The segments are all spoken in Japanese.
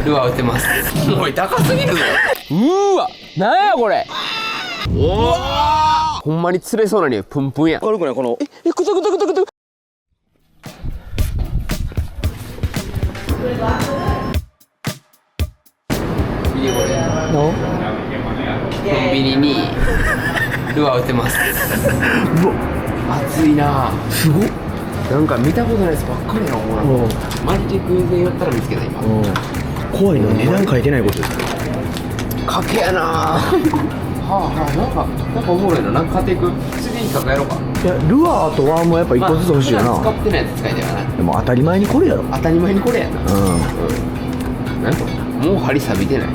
ルアー売ってます。おい高すぎるぞ。うーわ、なんやこれ。おー、ほんまに釣れそうなにプンプンや。軽くないこの。くたくたくたくた。見てこれ。のコンビニにルアー売ってます。うわ熱いな。すごっ。なんか見たことないやつばっかりやん。マジで偶然寄ったら見つけた今。怖いの値段書いてないことです。賭けやな。はあはあ、なんかおもろいな。なんか買っていく。次にかやろうか。いやルアーとワームはやっぱ一個ずつ欲しいよな、使ってないやつ使いたいな。でも当たり前にこれやろ。当たり前にこれやな。なんかもう針錆びてない。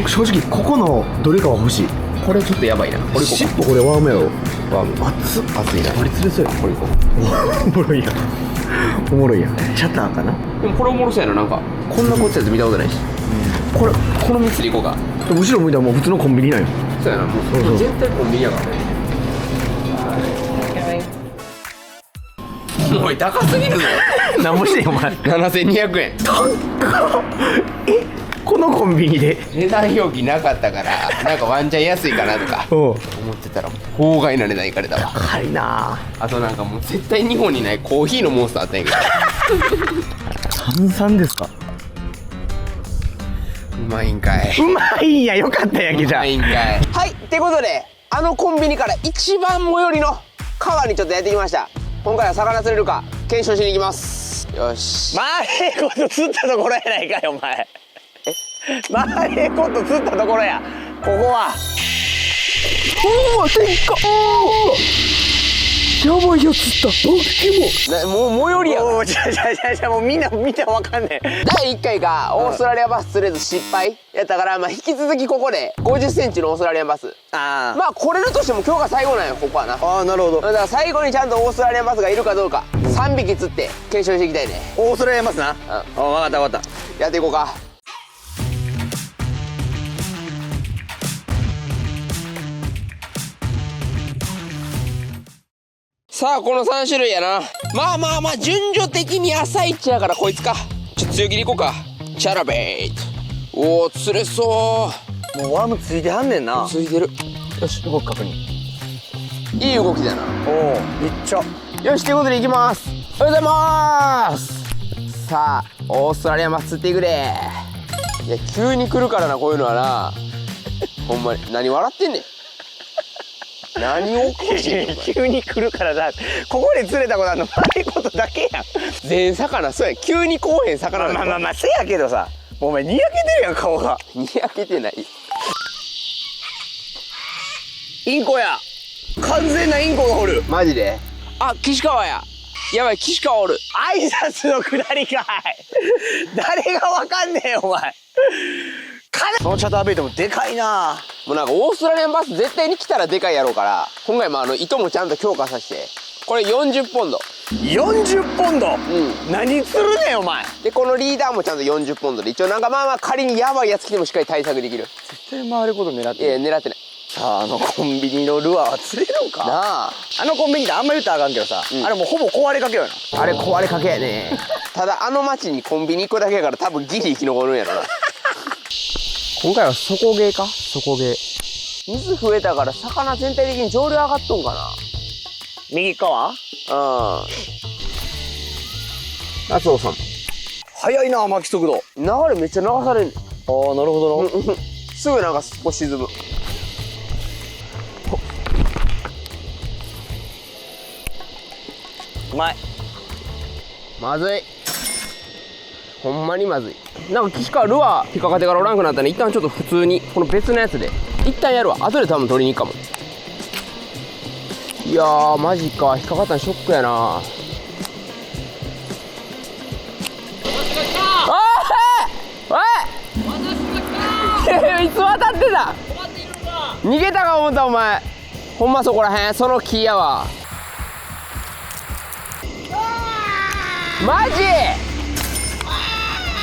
正直ここのどれかは欲しい。これちょっとやばいな。これ尻尾これワームやろ。ワーム熱いな。あれ釣れそうや。これ行こおもろいやんおもろいやん。チャターかな。う。でもこれおもろそうやな。なんかこんなこっちやつ見たことないし。この3つで行こうか。後ろ向いたらもう普通のコンビニなんよ。そうやな。もう絶対コンビニやからね。おい高すぎるぞ。何もしてんお前。7200円。このコンビニで値段表記なかったからなんかワンチャン安いかなとか思ってたら法外な値段いかれたわ。高いな。あとなんかもう絶対日本にないコーヒーのモンスターあったんやけど。炭酸ですか。うまいんかい。うまいんや。よかったやんけじゃあ。うまいんかい。はい、ってことであのコンビニから一番最寄りの川にちょっとやってきました。今回は魚釣れるか検証しに行きます。よし。マーレーコット釣ったところやないかよお前。マーレーコット釣ったところやここは。おおでっか。やばいやつ釣った。大きいもん。もう最寄りやおおじゃもうみんな見てわかんねえ。第1回がオーストラリアバス釣れず失敗やったから、まあ引き続きここで50センチのオーストラリアンバス。あまあ来れるとしても今日が最後なんよここはな。あなるほど。だから最後にちゃんとオーストラリアンバスがいるかどうか3匹釣って検証していきたいね。オーストラリアますな。あ分かった分かった。やっていこうか。さあこの3種類やな。まあ順序的に朝一やからこいつか。ちょっと強気でいこうか。チャラベイト。おお釣れそもうワームついてはんねんな。う。ついてる。よし動く確認。いい動きだな。おおめっちゃ。よしということでいきます。おはようございます。さあオーストラリアマス釣っていくで。いや急に来るからなこういうのはな。ほんまに何笑ってんねん。何を起こしてんの。急に来るからだ。ここで釣れたことあるの悪いことだけやん。全魚そうや。急にこうへん魚なんだ。まあせやけどさ。お前にやけてるやん顔が。にやけてない。インコや。完全なインコがおる。マジで。あ岸川や。やばい岸川おる。挨拶のくだりかい。誰がわかんねえよお前。そのチャターベイトもでかいな。もうなんかオーストラリアンバス絶対に来たらでかいやろうから今回も糸もちゃんと強化させてこれ40ポンド。40ポンド。何釣るねんお前。でこのリーダーもちゃんと40ポンドで一応なんかまあ仮にやばいやつ来てもしっかり対策できる。絶対回ること狙っていや狙ってない。さあコンビニのルアーは釣れるんかなあ。コンビニってあんま言ったらあかんけどさ、あれもうほぼ壊れかけよな。あれ壊れかけやね。ただあの町にコンビニ1個だけやから多分ギリ生き残るんやろな。今回は底毛か。底毛水増えたから魚全体的に上流上がっとんかな。右側。夏尾さん早いな巻き速度。流れめっちゃ流されんねん。ああなるほどな。すぐなんかこう沈む。うまい。まずい。ほんまにまずい。なんか岸川ルアー引っかかってからおらんくなったね。一旦ちょっと普通にこの別のやつで一旦やるわ。後で多分取りに行くかも。いやーマジか。引っかかったのショックやな。あおいいつ渡ってた。逃げたか思ったお前。ほんまそこらへんその木やわ。マジ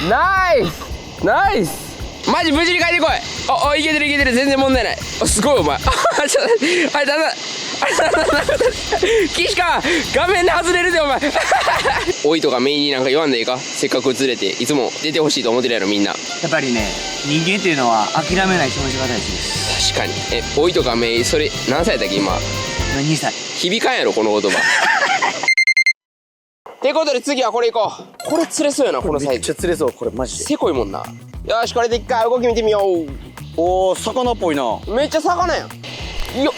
ナイスナイス。マジ無事に帰ってこい。いけてるいけてる。全然問題ない。すごいお前。ちょっとあれだんだん岸か画面で外れるでお前おいとかメイになんか言わんでいいか、せっかく映れていつも出てほしいと思ってるやろみんな。やっぱりね、人間っていうのは諦めない気持ちが大事です。確かに。おいとかメイそれ何歳だっけ今。今2歳。響かんやろこの言葉ってことで次はこれいこう。これ釣れそうやなこのサイズ。めっちゃ釣れそうこれマジで。せこいもんな。よしこれで一回動き見てみよう。おー魚っぽいな。めっちゃ魚やん。よっ。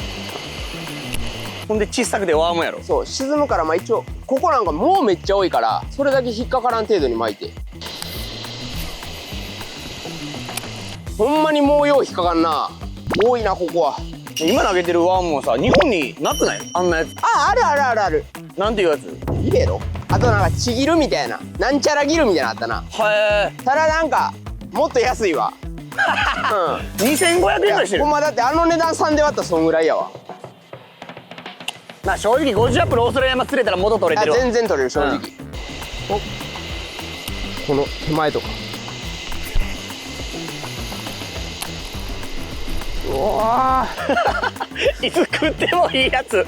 ほんで小さくてワームやろ。そう沈むからまあ一応ここなんかもうめっちゃ多いからそれだけ引っかからん程度に巻いて。ほんまにもうよう引っかかんな。多いなここは。今投げてるワームもさ日本になくない？あんなやつ。あるあるあるある。なんていうやつ？いれろ。あとなんかちぎるみたいななんちゃらギルみたいなのあったな。はただなんかもっと安いわい。2500円ぐらいしてるほん。まだってあの値段3で割ったらそんぐらいやわ。まあ正直50アップのオーストラリアマ釣れたら元取れてるわ。全然取れる正直、この手前とか。うわいつ食ってもいいやつ。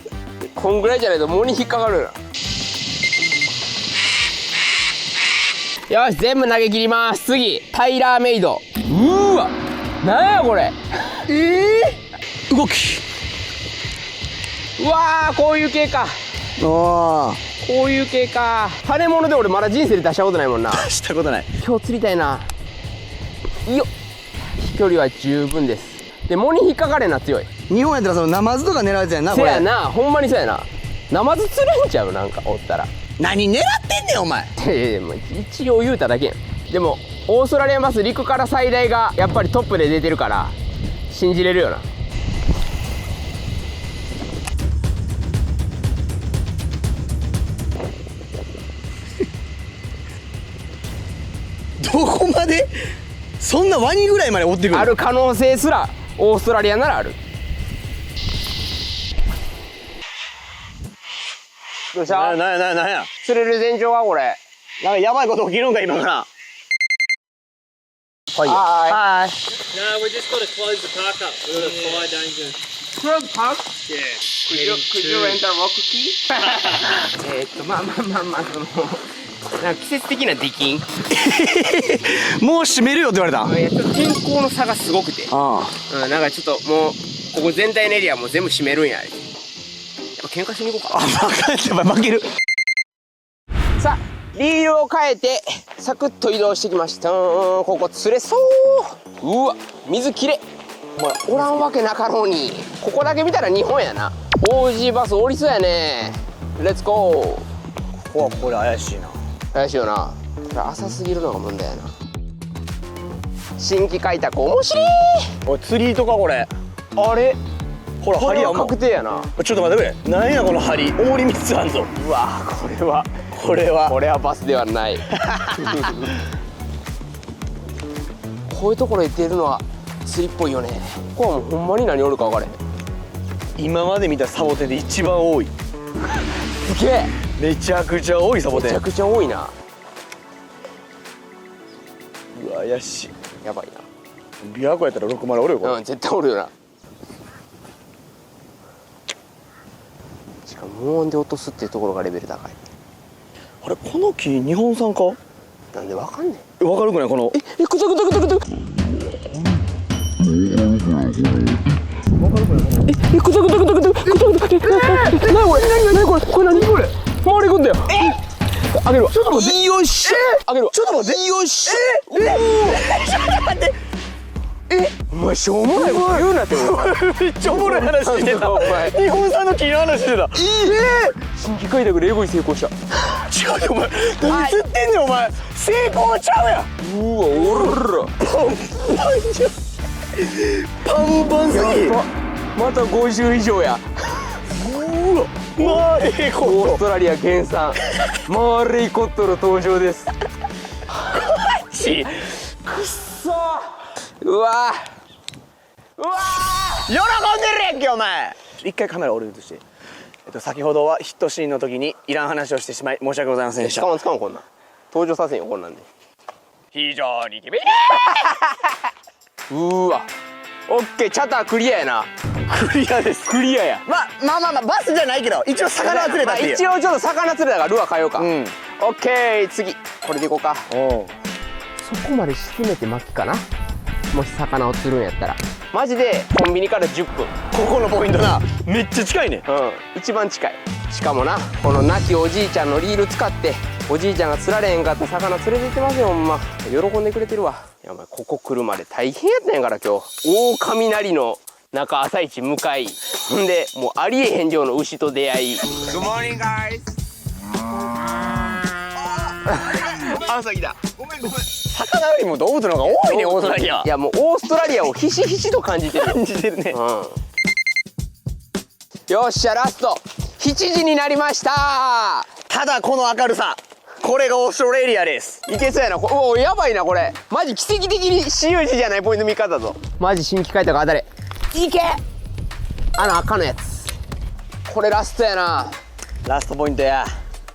こんぐらいじゃないと藻に引っかかるな。よし全部投げ切ります。次タイラーメイド。うーわなんやこれ。動き。うわーこういう系か。あこういう系か。羽物で俺まだ人生で出したことないもんな。あしたことない。今日釣りたいな。よっ飛距離は十分です。で藻に引っかかれな強い。日本やったらそのナマズとか狙うやつやんな。せやなほんまにそうやな。ナマズ釣れんちゃうなんかおったら。何狙ってんねんお前。もう一応言うただけやん。でもオーストラリアマス陸から最大がやっぱりトップで出てるから信じれるよな。どこまでそんなワニぐらいまで追ってくる。ある可能性すらオーストラリアならある。どうした？なんや釣れる前兆はこれ。なんかやばいこと起きるんか今から。はいはい。No, we just got to close the park up. We've got a fire danger. Close park? Yeah. Could you rent a walk key? まあそのなんか季節的な出禁。もう閉めるよって言われた。いやちょっと天候の差がすごくて、あなんかちょっともうここ全体のエリアもう全部閉めるんやあれ。やっぱ喧嘩しに行こうか。やばい負ける。さあリールを変えてサクッと移動してきました。ここ釣れそう。うわ水きれい。おらんわけなかろうに。ここだけ見たら日本やな。オージーバス降りそうやね。レッツゴー。これ怪しいな。怪しいよな。これ浅すぎるのが問題やな。新規開拓面白い。おい釣りとかこれ。あれほらこれは針やもん。確定やな。ちょっと待ってくれ。なんやこの針。重り3つあんぞ。うわこれはこれはバスではないこういうところで出るのは釣りっぽいよね。ここはもうほんまに何おるか分からへん。今まで見たサボテンで一番多い。すげえめちゃくちゃ多いサボテン。めちゃくちゃ多いな。うわ怪しい。やばい琵琶湖やったら60おるよこれ。な。絶対おるよな。しかも無音で落とすっていうところがレベル高い。あれこの木日本産か？なんでわかんねん。わかるくないこの。くたくたくたくたくたくたくたくた。なにこれなにこれこれ何これ回り込んだよ。あげるわ。ちょっと待って。よっしゃあげるわ。ちょっと待ってよっしゃ。ちょっと待ってお前しょうもないこと言うなって。めっちゃおもろい話してた。お前日本産の木の話してた。新規開拓でエゴイ成功した。違うよお前。何釣ってんねんお前。成功ちゃうやん。うわおららパンパンすぎ。また50以上や。マーレーコッオーストラリア原産マーレイコットの登場です。トチ。くっそー。うわ喜んでるやんけお前。一回カメラ俺映して、先ほどはヒットシーンの時にいらん話をしてしまい申し訳ございませんでし。したかもつかもこんなん登場させんよこんなんで。非常に厳しい。うわオッケーチャタークリアやな。クリアです。クリアや。まあバスじゃないけど一応魚は釣れたっていう。一応ちょっと魚釣れたからルアー変えようか。うん。オッケー、次これでいこうか。おう。そこまで沈めて巻きかな、もし魚を釣るんやったら。マジでコンビニから10分。ここのポイントな、めっちゃ近いね。一番近い。しかもな、この亡きおじいちゃんのリール使っておじいちゃんが釣られへんかった魚連れて行ってますよ。ほんま喜んでくれてるわ。いやお前、ここ来るまで大変やったんやから今日。大雷の中朝市向かい、ほんでもうありえへん量の牛と出会い。 Good morning guys 朝来だ。ごめん。魚よりも動物の方が多いね、オーストラリア。いやもうオーストラリアをひしひしと感じてるよ。感じてるね。よっしゃ、ラスト7時になりました。ただこの明るさ、これがオーストラリアです。いけそうやな。おやばいなこれ。マジ奇跡的に私有地じゃないポイント見方だぞ。マジ新規開拓当たれ。いけ、赤のやつ。これラストやな。ラストポイントや。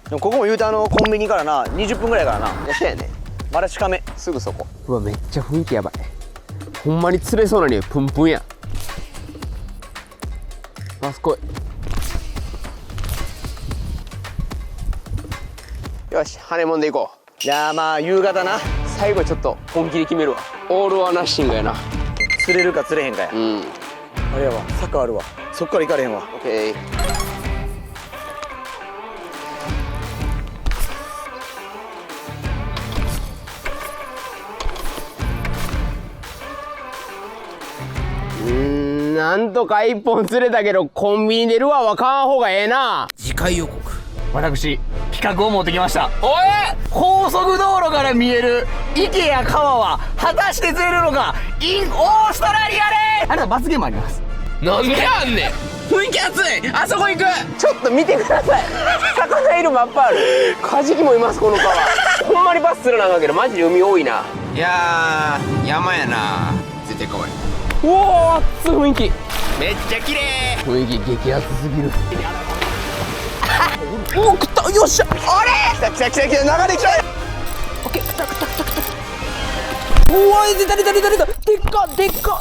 でもここも言うてコンビニからな20分ぐらいからな。いや、そうやね。まだ近め。すぐそこ。うわ、めっちゃ雰囲気やばい。ほんまに釣れそうな匂いプンプンや。あそこい。よし、羽もんでいこう。じゃあまあ夕方な。最後ちょっと本気で決めるわ。オール・オア・ナッシングやな。釣れるか釣れへんかや。うん。あれやわ、坂あるわ。そっから行かれへんわ。オッケー。なんとか一本釣れたけどコンビニでルアーは買わん方がええな。次回予告。私企画を持ってきました。おい、高速道路から見える池や川は果たして釣れるのか。インオーストラリアであれは罰ゲームあります。なんであんねん。雰囲気熱い。あそこ行く。ちょっと見てください。魚いるマップある。カジキもいますこの川。ほんまにバスするなんだけどマジで海多いな。いやー、山やな。絶対かわいい。うおー、熱い雰囲気。めっちゃ綺麗。雰囲気激アツすぎる。おお、食った。よっしゃ。あれ。来た。流れ来た。オッケー。来た。うわー、出た。でっか。